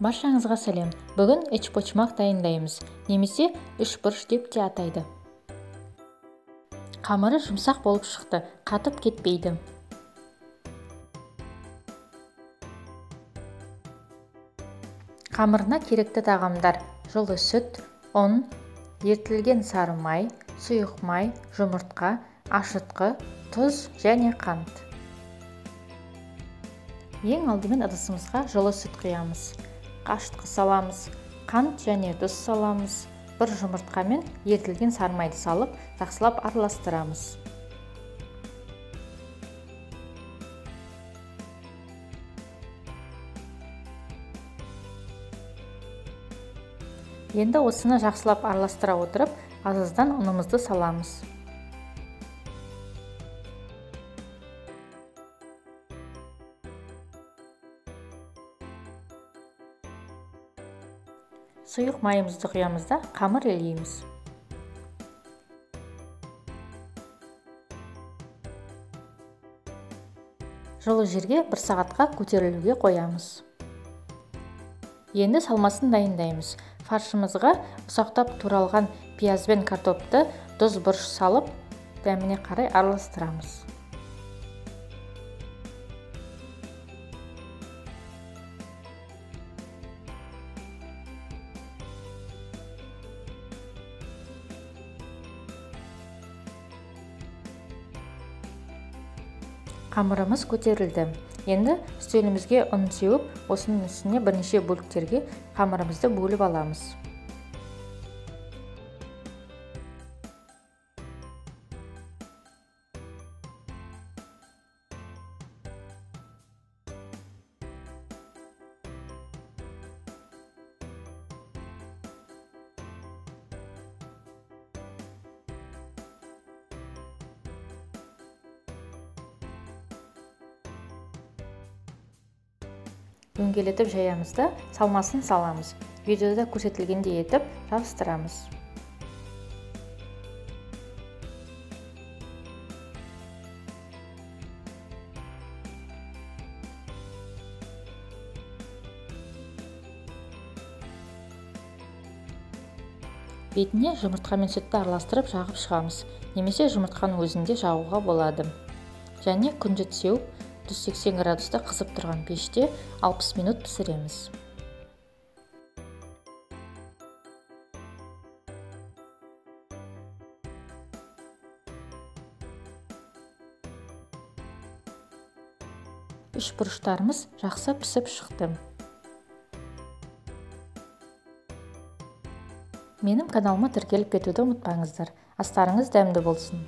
Баршаңызға сәлем. Бүгін эчпочмак дайындаймыз, немесе үшбұрыш деп те атайды. Қамыры жұмсақ болып шықты, қатып кетпейді. Қамырына керекті тағамдар: жылы сүт, ұн, ертілген сары май, сұйық май, жұмыртқа, ашытқы, тұз және қант. Ең алдымен ыдысымызға жылы сүт құямыз. Ашытқы саламыз, қант және тұз саламыз. Бір жұмыртқа мен ертілген сары майды салып, жақсылап араластырамыз. Енді осыны жақсылап араластыра отырып, азыздан ұнымызды саламыз. Сұйық майымызды құямыз да қамыр илейміз. Жылы жерге 1 сағатқа көтерілуге қоямыз. Енді салмасын дайындаймыз. Фаршымызға ұсақтап туралған пияз бен картопты тұз бұрыш салып, дәміне қарай араластырамыз. Қамырымыз көтерілді. Енді үстелімізге ұн сеуіп, осының үстіне бірнеше бөліктерге қамырымызды бөліп аламыз. Дөңгелетіп жаямыз да салмасын саламыз. Видеода көрсетілгендей етіп жабыстырамыз. Бетіне жұмыртқа мен сүтті араластырып жағып шығамыз, немесе жұмыртқаның өзінде жағуға болады. Және күнжіт сеуіп, 180 градуста қызып тұрған пеште 60 минут пісіреміз. Үшбұрыштарымыз жақсы пісіп шықты. Менің каналыма тіркеліп кетуді ұмытпаңыздар. Астарыңыз дәмді болсын.